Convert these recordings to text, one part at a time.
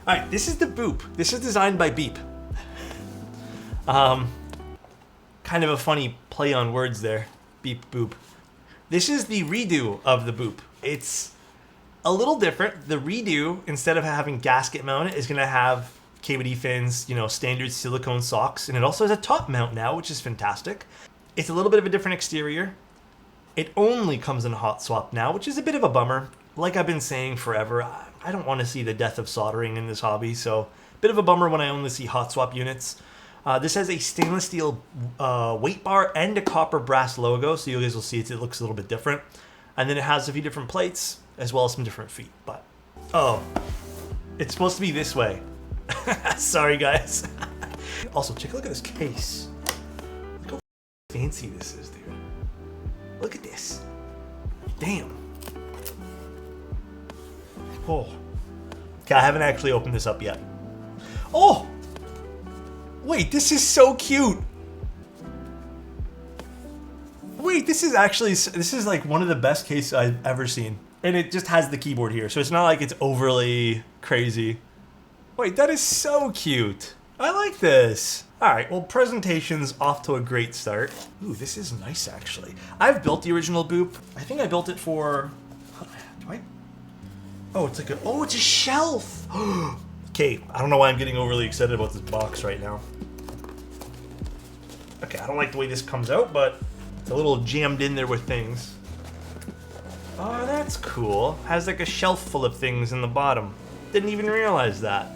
All right, this is the Boop. This is designed by Beep. Kind of a funny play on words there. Beep, Boop. This is the redo of the Boop. It's a little different. The redo, instead of having gasket mounted, is gonna have KBD fins, you know, standard silicone socks, and it also has a top mount now, which is fantastic. It's a little bit of a different exterior. It only comes in hot swap now, which is a bit of a bummer. Like I've been saying forever, I don't want to see the death of soldering in this hobby, so bit of a bummer when I only see hot swap units. This has a stainless steel weight bar and a copper brass logo, so you guys will see it looks a little bit different. And then it has a few different plates, as well as some different feet. But, oh, it's supposed to be this way. Sorry, guys. Also, take a look at this case. Look how fancy this is, dude. Look at this. Damn. Oh. Okay, I haven't actually opened this up yet. Oh! Wait, this is so cute. Wait, this is like one of the best cases I've ever seen. And it just has the keyboard here, so it's not like it's overly crazy. Wait, that is so cute. I like this. All right, well, presentation's off to a great start. Ooh, this is nice, actually. I've built the original Boop. I think I built it for, oh, it's like it's a shelf. Okay, I don't know why I'm getting overly excited about this box right now. Okay, I don't like the way this comes out, but it's a little jammed in there with things. Oh, that's cool. Has like a shelf full of things in the bottom. Didn't even realize that.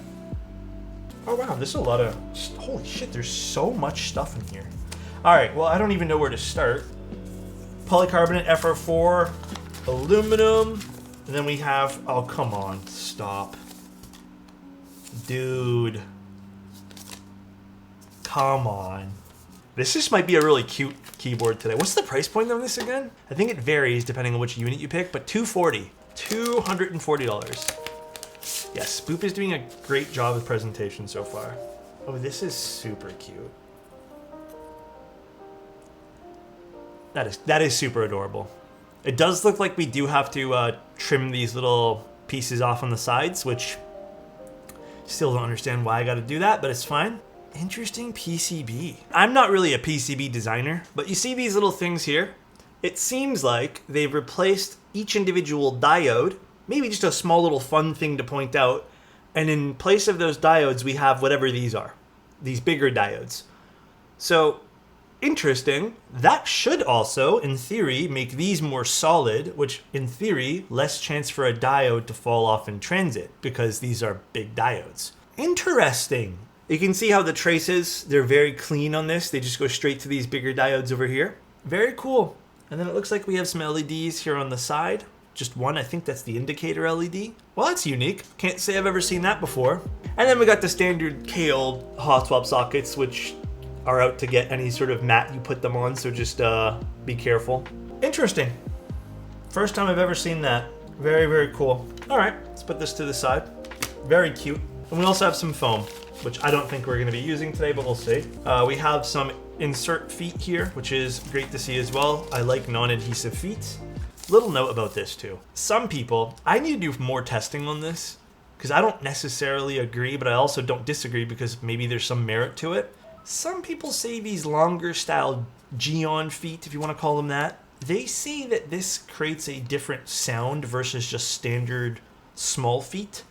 Oh wow, this is a lot of, holy shit, there's so much stuff in here. All right, well, I don't even know where to start. Polycarbonate FR4, aluminum, and then we have, oh, come on, stop. Dude. Come on. This just might be a really cute keyboard today. What's the price point on this again? I think it varies depending on which unit you pick, but $240. $240. Yes, Boop is doing a great job with presentation so far. Oh, this is super cute. That is super adorable. It does look like we do have to trim these little pieces off on the sides, which still don't understand why I got to do that, but it's fine. Interesting PCB. I'm not really a PCB designer, but you see these little things here? It seems like they've replaced each individual diode, maybe just a small little fun thing to point out, and in place of those diodes, we have whatever these are, these bigger diodes. So, interesting. That should also, in theory, make these more solid, which, in theory, less chance for a diode to fall off in transit, because these are big diodes. Interesting. You can see how the traces, they're very clean on this. They just go straight to these bigger diodes over here. Very cool. And then it looks like we have some LEDs here on the side. Just one, I think that's the indicator LED. Well, that's unique. Can't say I've ever seen that before. And then we got the standard KO hot swap sockets, which are out to get any sort of mat you put them on, so just be careful. Interesting. First time I've ever seen that. Very, very cool. All right, let's put this to the side. Very cute. And we also have some foam, which I don't think we're gonna be using today, but we'll see. We have some insert feet here, which is great to see as well. I like non-adhesive feet. Little note about this too. Some people, I need to do more testing on this because I don't necessarily agree, but I also don't disagree because maybe there's some merit to it. Some people say these longer style Geon feet, if you want to call them that, they say that this creates a different sound versus just standard small feet.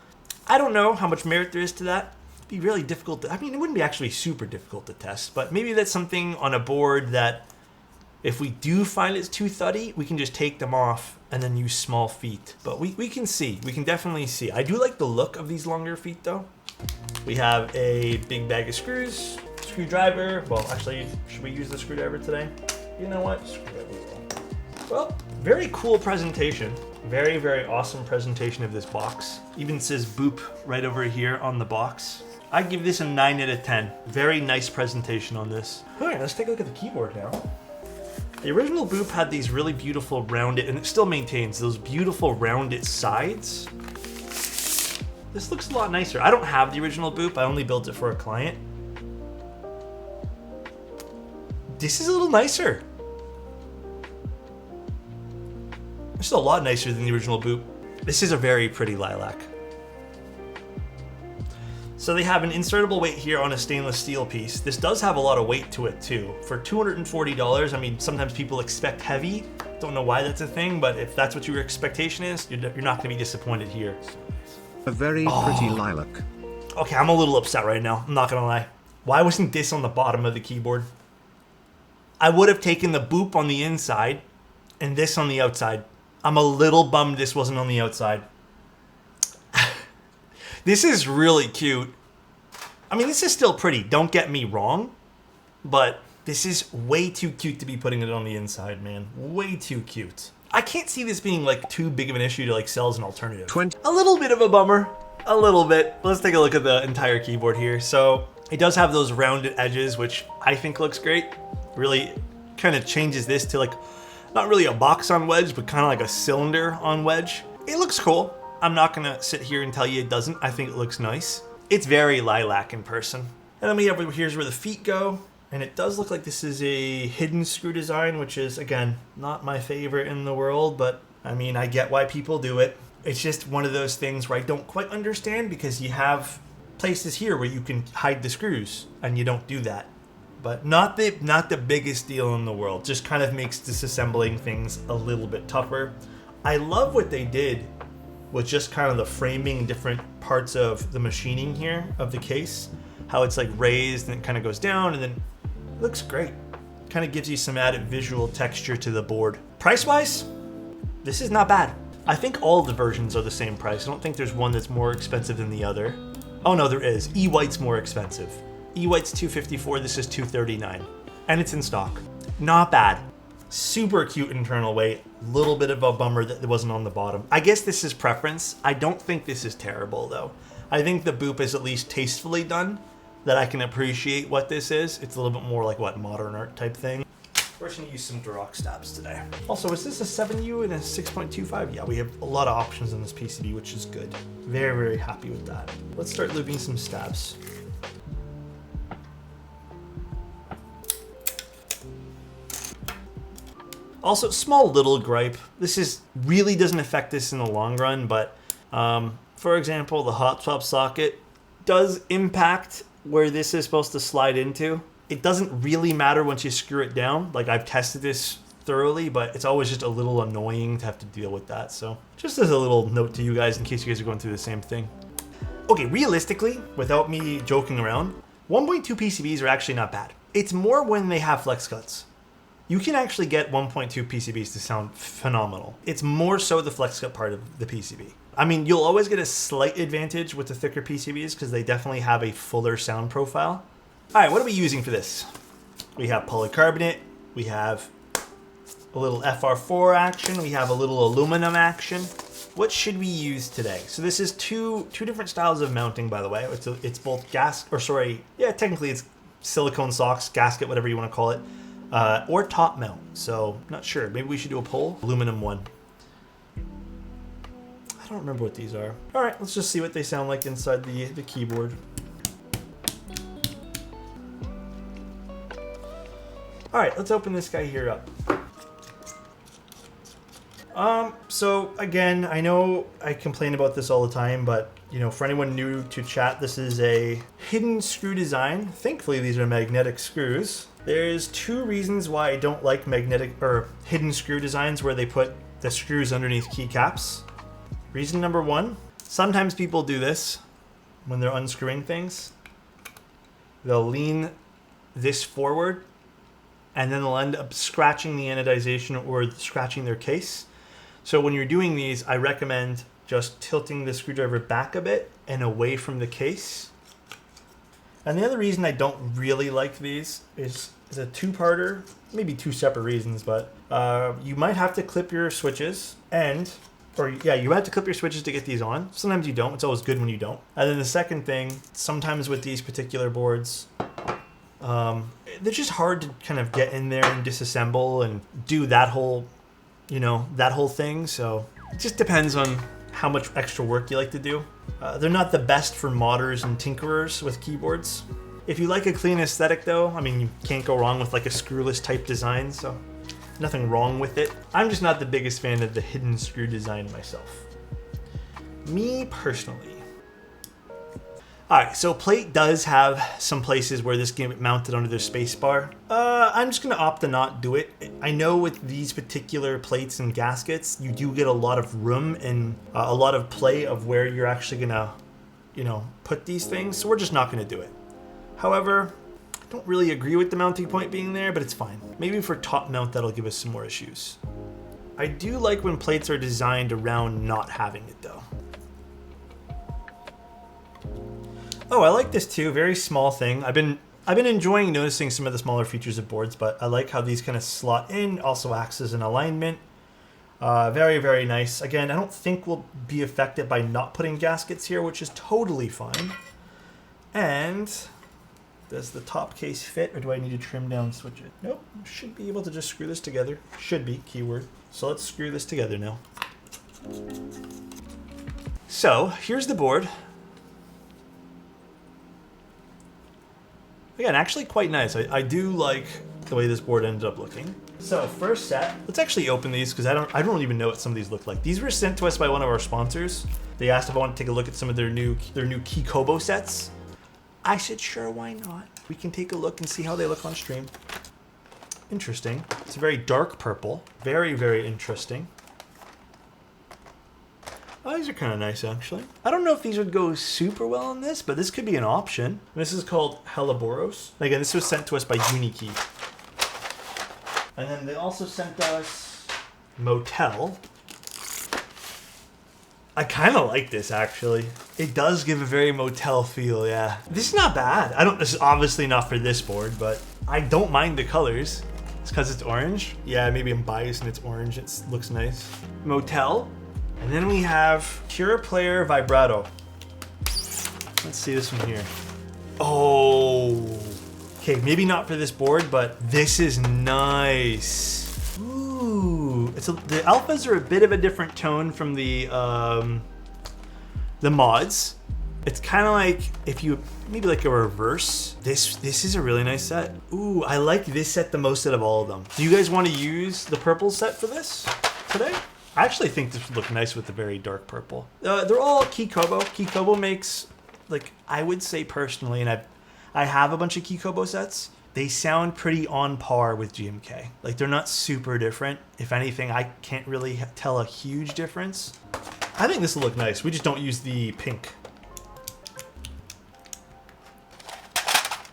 I don't know how much merit there is to that. It'd be really difficult to, I mean, it wouldn't be actually super difficult to test, but maybe that's something on a board that if we do find it's too thuddy, we can just take them off and then use small feet. But we can see, we can definitely see. I do like the look of these longer feet though. We have a big bag of screws, screwdriver. Well, actually, should we use the screwdriver today? You know what? Screwdriver. Well, very cool presentation. Very, very awesome presentation of this box. Even says Boop right over here on the box. I'd give this a 9 out of 10. Very nice presentation on this. All right, let's take a look at the keyboard now. The original Boop had these really beautiful rounded, and it still maintains those beautiful rounded sides. This looks a lot nicer. I don't have the original Boop. I only built it for a client. This is a little nicer. This is a lot nicer than the original Boop. This is a very pretty lilac. So they have an insertable weight here on a stainless steel piece. This does have a lot of weight to it too. For $240, I mean, sometimes people expect heavy. Don't know why that's a thing, but if that's what your expectation is, you're not gonna be disappointed here. A very pretty lilac. Okay, I'm a little upset right now, I'm not gonna lie. Why wasn't this on the bottom of the keyboard? I would have taken the Boop on the inside and this on the outside. I'm a little bummed this wasn't on the outside. This is really cute. I mean, this is still pretty, don't get me wrong, but this is way too cute to be putting it on the inside, man. Way too cute. I can't see this being like too big of an issue to like sell as an alternative. A little bit of a bummer, a little bit. Let's take a look at the entire keyboard here. So it does have those rounded edges, which I think looks great. Really kind of changes this to like, not really a box on wedge, but kind of like a cylinder on wedge. It looks cool. I'm not gonna sit here and tell you it doesn't. I think it looks nice. It's very lilac in person. And then we have, here's where the feet go. And it does look like this is a hidden screw design, which is, again, not my favorite in the world, but I mean, I get why people do it. It's just one of those things where I don't quite understand, because you have places here where you can hide the screws and you don't do that. But not the biggest deal in the world. Just kind of makes disassembling things a little bit tougher. I love what they did with just kind of the framing different parts of the machining here of the case. How it's like raised and it kind of goes down, and then it looks great. Kind of gives you some added visual texture to the board. Price-wise, this is not bad. I think all the versions are the same price. I don't think there's one that's more expensive than the other. Oh no, there is. E-White's more expensive. E-White's $254, this is $239. And it's in stock. Not bad. Super cute internal weight. Little bit of a bummer that it wasn't on the bottom. I guess this is preference. I don't think this is terrible though. I think the Boop is at least tastefully done, that I can appreciate what this is. It's a little bit more like, what, modern art type thing. We're just gonna use some Duroc stabs today. Also, is this a 7U and a 6.25? Yeah, we have a lot of options on this PCB, which is good. Very, very happy with that. Let's start lubing some stabs. Also, small little gripe. This is really doesn't affect this in the long run, but for example, the hot swap socket does impact where this is supposed to slide into. It doesn't really matter once you screw it down. Like, I've tested this thoroughly, but it's always just a little annoying to have to deal with that. So just as a little note to you guys in case you guys are going through the same thing. Okay, realistically, without me joking around, 1.2 PCBs are actually not bad. It's more when they have flex cuts. You can actually get 1.2 PCBs to sound phenomenal. It's more so the flex cut part of the PCB. I mean, you'll always get a slight advantage with the thicker PCBs because they definitely have a fuller sound profile. All right, what are we using for this? We have polycarbonate, we have a little FR4 action, we have a little aluminum action. What should we use today? So this is two different styles of mounting, by the way. It's both technically it's silicone socks, gasket, whatever you want to call it. Or top mount, so not sure. Maybe we should do a poll. Aluminum one. I don't remember what these are. All right, let's just see what they sound like inside the keyboard. All right, let's open this guy here up. So again, I know I complain about this all the time, but you know, for anyone new to chat, this is a hidden screw design. Thankfully, these are magnetic screws. There's two reasons why I don't like magnetic or hidden screw designs where they put the screws underneath keycaps. Reason number one, sometimes people do this when they're unscrewing things. They'll lean this forward and then they'll end up scratching the anodization or scratching their case. So when you're doing these, I recommend just tilting the screwdriver back a bit and away from the case. And the other reason I don't really like these is a two-parter, maybe two separate reasons, but you might have to clip your switches you have to clip your switches to get these on. Sometimes you don't. It's always good when you don't. And then the second thing, sometimes with these particular boards, they're just hard to kind of get in there and disassemble and do that whole thing. So it just depends on how much extra work you like to do. They're not the best for modders and tinkerers with keyboards. If you like a clean aesthetic though, I mean, you can't go wrong with like a screwless type design, so nothing wrong with it. I'm just not the biggest fan of the hidden screw design myself. Me personally. All right, so plate does have some places where this can get mounted under the space bar. I'm just gonna opt to not do it. I know with these particular plates and gaskets, you do get a lot of room and a lot of play of where you're actually gonna, you know, put these things. So we're just not gonna do it. However, I don't really agree with the mounting point being there, but it's fine. Maybe for top mount, that'll give us some more issues. I do like when plates are designed around not having it though. Oh, I like this too. Very small thing. I've been enjoying noticing some of the smaller features of boards, but I like how these kind of slot in. Also acts as an alignment. Very, very nice. Again, I don't think we'll be affected by not putting gaskets here, which is totally fine. And does the top case fit, or do I need to trim down, switch it? Nope. Should be able to just screw this together. Should be, keyword. So let's screw this together now. So here's the board. Again, actually quite nice. I do like the way this board ended up looking. So first set, let's actually open these because I don't even know what some of these look like. These were sent to us by one of our sponsors. They asked if I want to take a look at some of their new KEYKOBO sets. I said, sure, why not? We can take a look and see how they look on stream. Interesting. It's a very dark purple. Very, very interesting. Oh, these are kind of nice, actually. I don't know if these would go super well on this, but this could be an option. This is called HELLEBORUS. Again, this was sent to us by Unikeys. And then they also sent us MOTEL. I kind of like this, actually. It does give a very Motel feel, yeah. This is not bad. This is obviously not for this board, but I don't mind the colors. It's because it's orange. Yeah, maybe I'm biased and it's orange. It looks nice. MOTEL. And then we have Pure Player VIBRATO. Let's see this one here. Oh. Okay, maybe not for this board, but this is nice. Ooh. The alphas are a bit of a different tone from the mods. It's kind of like if you maybe like a reverse. This is a really nice set. Ooh, I like this set the most out of all of them. Do you guys want to use the purple set for this today? I actually think this would look nice with the very dark purple. They're all KEYKOBO. KEYKOBO makes, like, I would say personally, and I have a bunch of KEYKOBO sets. They sound pretty on par with GMK. Like, they're not super different. If anything, I can't really tell a huge difference. I think this will look nice. We just don't use the pink.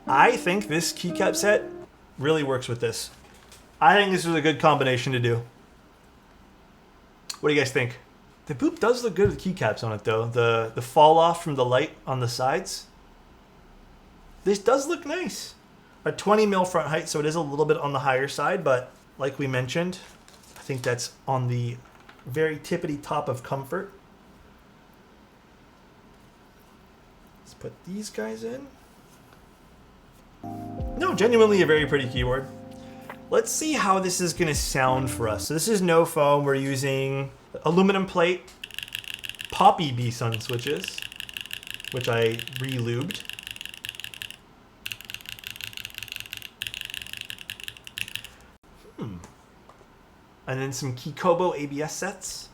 I think this Keycap set really works with this. I think this is a good combination to do. What do you guys think? The Boop does look good with keycaps on it though. The fall off from the light on the sides. This does look nice. A 20 mil front height, so it is a little bit on the higher side, but like we mentioned, I think that's on the very tippity top of comfort. Let's put these guys in. No, genuinely a very pretty keyboard. Let's see how this is gonna sound for us. So this is no foam. We're using aluminum plate, poppy BSUN switches, which I re-lubed. And then some KEYKOBO ABS sets.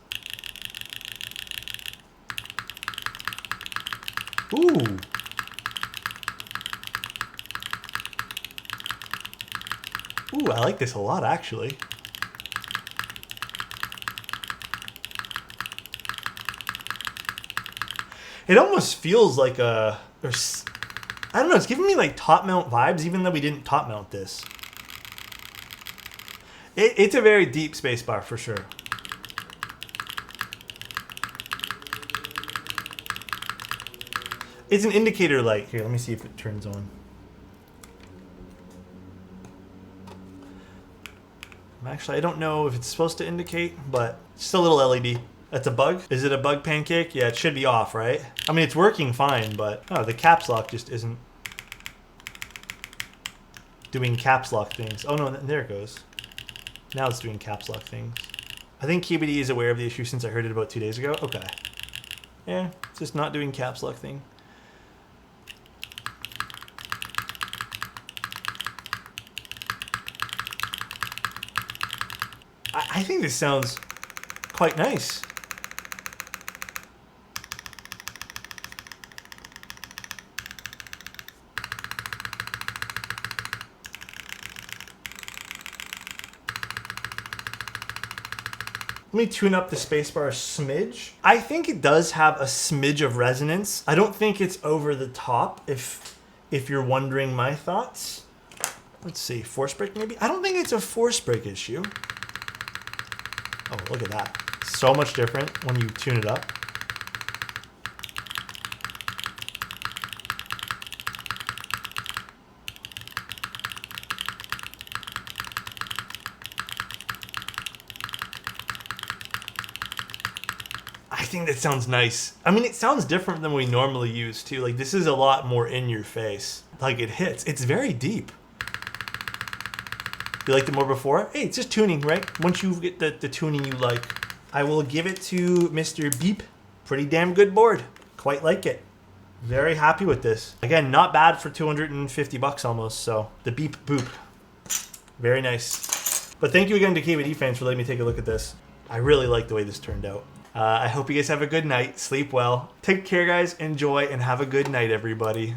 Ooh. Ooh, I like this a lot, actually. It almost feels like I don't know, it's giving me like top mount vibes, even though we didn't top mount this. It's a very deep spacebar for sure. It's an indicator light. Here, let me see if it turns on. Actually, I don't know if it's supposed to indicate, but it's still a little LED. That's a bug? Is it a bug pancake? Yeah, it should be off, right? I mean, it's working fine, but oh, the caps lock just isn't doing caps lock things. Oh no, there it goes. Now it's doing caps lock things. I think KBD is aware of the issue since I heard it about 2 days ago. Okay. Yeah, it's just not doing caps lock thing. I think this sounds quite nice. Let me tune up the spacebar a smidge. I think it does have a smidge of resonance. I don't think it's over the top, if you're wondering my thoughts. Let's see, force break maybe? I don't think it's a force break issue. Oh, look at that. So much different when you tune it up. I think that sounds nice. I mean, it sounds different than we normally use too. Like, this is a lot more in your face. Like, it hits. It's very deep. You liked it more before? Hey, it's just tuning, right? Once you get the tuning you like. I will give it to Mr. Beep. Pretty damn good board. Quite like it. Very happy with this. Again, not bad for 250 bucks almost. So the Beep Boop. Very nice. But thank you again to KBD fans for letting me take a look at this. I really like the way this turned out. I hope you guys have a good night. Sleep well. Take care, guys. Enjoy, and have a good night, everybody.